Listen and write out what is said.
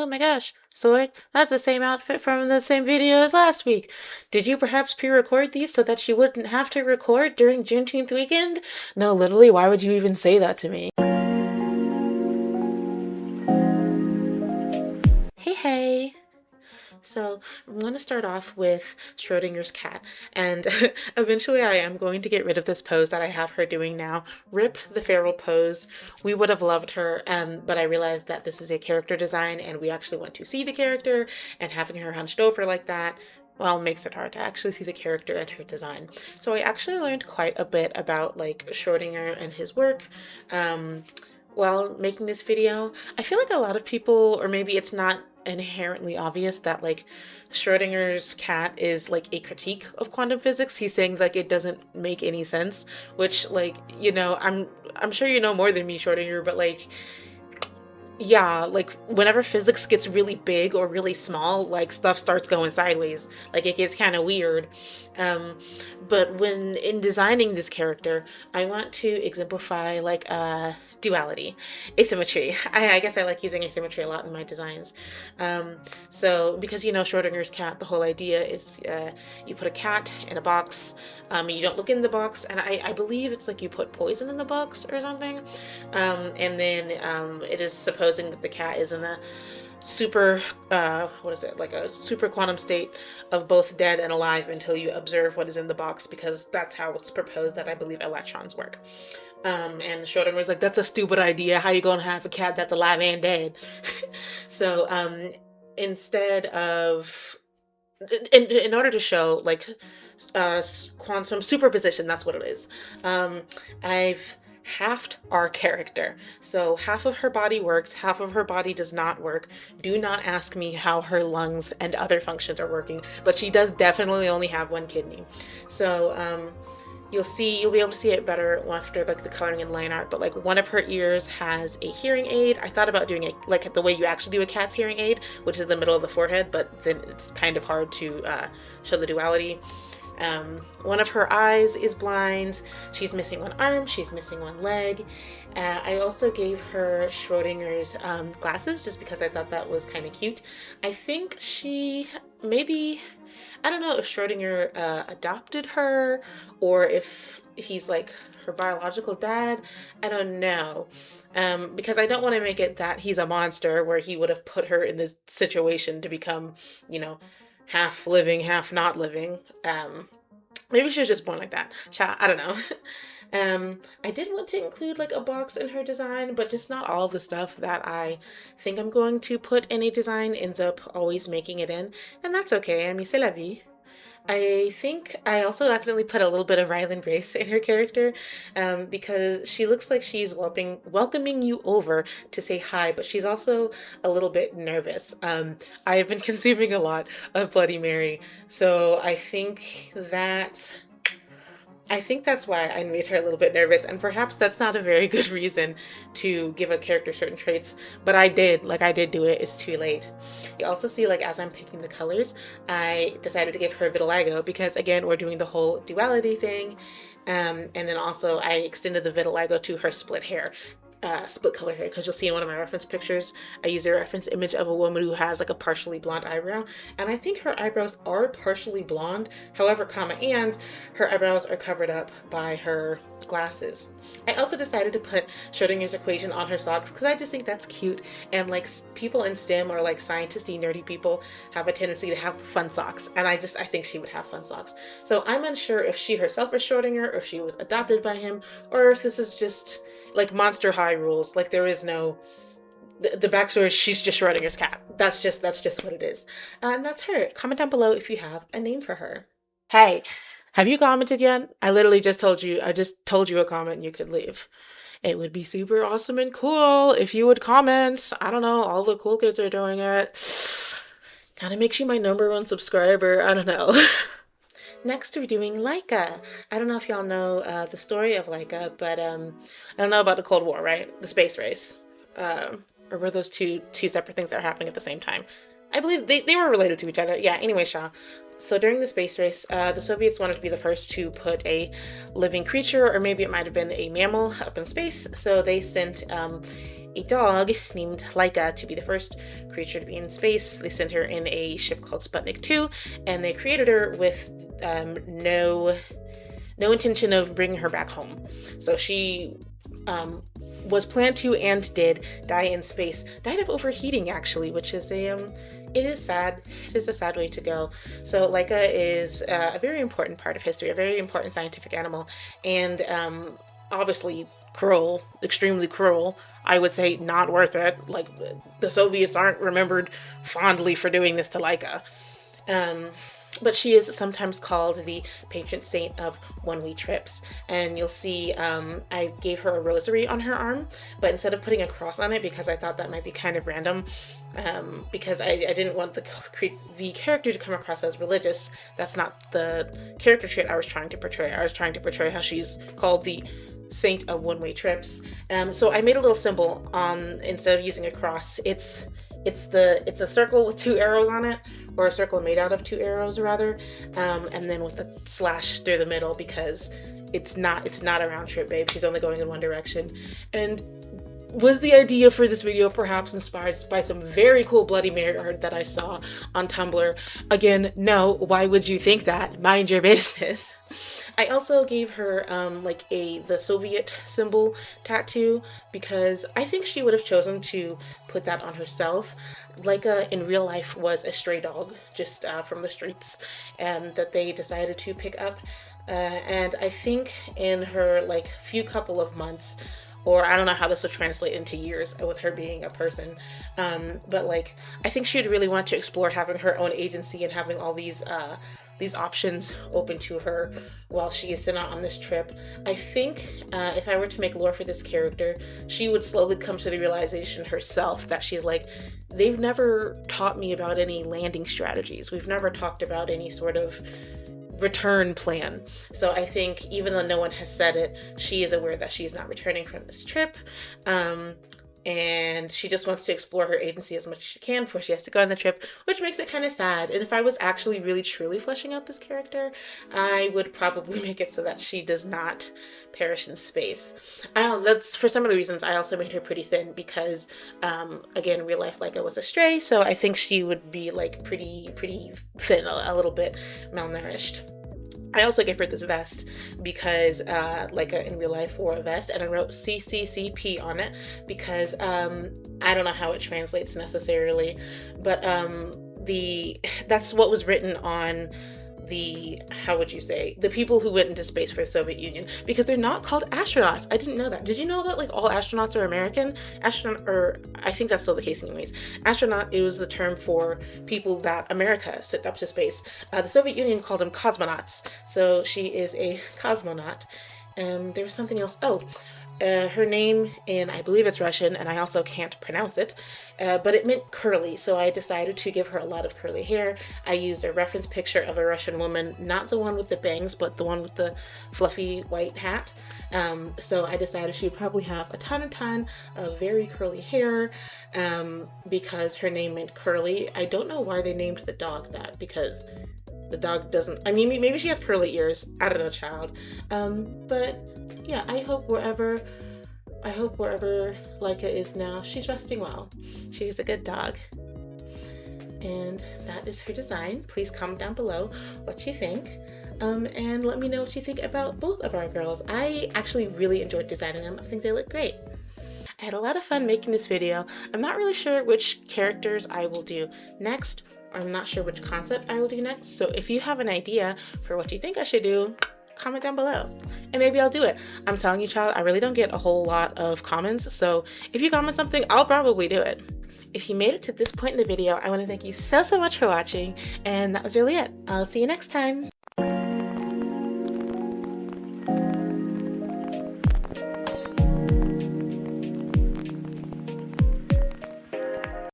Oh my gosh, Sword, that's the same outfit from the same video as last week. Did you perhaps pre-record these so that you wouldn't have to record during Juneteenth weekend? No, literally, why would you even say that to me? Hey, hey. So I'm going to start off with Schrodinger's cat, and eventually I am going to get rid of this pose that I have her doing now. Rip the feral pose. We would have loved her, but I realized that this is a character design, and we actually want to see the character, and having her hunched over like that, well, makes it hard to actually see the character and her design. So I actually learned quite a bit about like Schrödinger and his work. While making this video. I feel like a lot of people, or maybe it's not inherently obvious, that like Schrodinger's cat is like a critique of quantum physics. He's saying like it doesn't make any sense, which like, you know, I'm sure you know more than me, Schrodinger, but like yeah, like whenever physics gets really big or really small, like stuff starts going sideways. Like it gets kind of weird. Um, but when in designing this character, I want to exemplify like duality, asymmetry. I guess I like using asymmetry a lot in my designs. So because you know Schrodinger's cat, the whole idea is you put a cat in a box, you don't look in the box, and I believe it's like you put poison in the box or something, and then it is supposing that the cat is in a super what is it, like a super quantum state of both dead and alive until you observe what is in the box, because that's how it's proposed that I believe electrons work. And Schrodinger was like, that's a stupid idea. How you gonna have a cat that's alive and dead? So instead of in order to show like quantum superposition, that's what it is. I've halved our character. So half of her body works, half of her body does not work. Do not ask me how her lungs and other functions are working, but she does definitely only have one kidney. So you'll be able to see it better after like the coloring and line art, but like one of her ears has a hearing aid. I thought about doing it like the way you actually do a cat's hearing aid, which is in the middle of the forehead, but then it's kind of hard to show the duality. One of her eyes is blind. She's missing one arm. She's missing one leg. I also gave her Schrodinger's glasses just because I thought that was kind of cute. I think she maybe, I don't know if Schrodinger adopted her or if he's like her biological dad. I don't know. Because I don't want to make it that he's a monster where he would have put her in this situation to become, you know, half living, half not living. Maybe she was just born like that. I don't know. I did want to include like a box in her design, but just not all of the stuff that I think I'm going to put in a design ends up always making it in, and that's okay. I mean, c'est la vie. I think I also accidentally put a little bit of Ryland Grace in her character, because she looks like she's welcoming you over to say hi, but she's also a little bit nervous. I have been consuming a lot of Bloody Mary, so I think that's why I made her a little bit nervous, and perhaps that's not a very good reason to give a character certain traits, but I did do it. It's too late. You also see, like, as I'm picking the colors, I decided to give her vitiligo because, again, we're doing the whole duality thing, and then also I extended the vitiligo to her split hair. Split color hair, because you'll see in one of my reference pictures I use a reference image of a woman who has like a partially blonde eyebrow, and I think her eyebrows are partially blonde, however, and her eyebrows are covered up by her glasses. I also decided to put Schrodinger's equation on her socks because I just think that's cute, and like people in STEM or like scientisty nerdy people have a tendency to have fun socks, and I think she would have fun socks. So I'm unsure if she herself is Schrodinger, or if she was adopted by him, or if this is just like Monster High rules. Like there is no the backstory is she's just Schrodinger's cat. That's just what it is. And that's her. Comment down below if you have a name for her. Hey, have you commented yet? I literally just told you a comment and you could leave. It would be super awesome and cool if you would comment. I don't know, all the cool kids are doing it. Kinda makes you my #1 subscriber. I don't know. Next, we're doing Laika. I don't know if y'all know the story of Laika, but I don't know about the Cold War, right? The space race. Or were those two separate things that are happening at the same time? I believe they were related to each other. Yeah, anyway, Shaw. So during the space race, the Soviets wanted to be the first to put a living creature, or maybe it might have been a mammal, up in space. So they sent a dog named Laika to be the first creature to be in space. They sent her in a ship called Sputnik 2, and they created her with no intention of bringing her back home. So she was planned to, and did, die in space. Died of overheating, actually, which is it is sad. It is a sad way to go. So Laika is a very important part of history, a very important scientific animal, and obviously cruel, extremely cruel. I would say not worth it. Like, the Soviets aren't remembered fondly for doing this to Laika. But she is sometimes called the patron saint of one-way trips. And you'll see I gave her a rosary on her arm, but instead of putting a cross on it, because I thought that might be kind of random, because I didn't want the character to come across as religious. That's not the character trait I was trying to portray. I was trying to portray how she's called the saint of one-way trips. So I made a little symbol on, instead of using a cross, it's a circle with 2 arrows on it, or a circle made out of 2 arrows rather, and then with a slash through the middle, because it's not a round trip, babe. She's only going in one direction. And was the idea for this video perhaps inspired by some very cool Bloody Mary art that I saw on Tumblr? Again, no, why would you think that? Mind your business. I also gave her the Soviet symbol tattoo, because I think she would have chosen to put that on herself. Laika in real life was a stray dog, just from the streets, and that they decided to pick up. And I think in her few couple of months, or I don't know how this will translate into years with her being a person, but I think she would really want to explore having her own agency and having all these options open to her while she is sent out on this trip. I think if I were to make lore for this character, she would slowly come to the realization herself that she's like, they've never taught me about any landing strategies. We've never talked about any sort of return plan. So I think even though no one has said it, she is aware that she is not returning from this trip. And she just wants to explore her agency as much as she can before she has to go on the trip, which makes it kind of sad. And if I was actually really truly fleshing out this character, I would probably make it so that she does not perish in space. That's for some of the reasons I also made her pretty thin, because again, in real life Laika was a stray, so I think she would be pretty thin, a little bit malnourished. I also gave her this vest because Laika in real life wore a vest, and I wrote CCCP on it because I don't know how it translates necessarily, but that's what was written on the, how would you say, the people who went into space for the Soviet Union, because they're not called astronauts. I didn't know that. Did you know that all astronauts are American? Or I think that's still the case anyways. Astronaut, it was the term for people that America sent up to space. The Soviet Union called them cosmonauts. So she is a cosmonaut. There was something else. Her name in, I believe it's Russian, and I also can't pronounce it, but it meant curly, so I decided to give her a lot of curly hair. I used a reference picture of a Russian woman, not the one with the bangs, but the one with the fluffy white hat. So I decided she would probably have a ton of very curly hair, because her name meant curly. I don't know why they named the dog that, because the dog doesn't, I mean, maybe she has curly ears. I don't know, child. But yeah, I hope wherever Laika is now, she's resting well. She's a good dog. And that is her design. Please comment down below what you think. And let me know what you think about both of our girls. I actually really enjoyed designing them. I think they look great. I had a lot of fun making this video. I'm not really sure which characters I will do next, or I'm not sure which concept I will do next. So if you have an idea for what you think I should do, comment down below and maybe I'll do it. I'm telling you, child, I really don't get a whole lot of comments, so if you comment something, I'll probably do it. If you made it to this point in the video, I want to thank you so much for watching, and that was really it. I'll see you next time.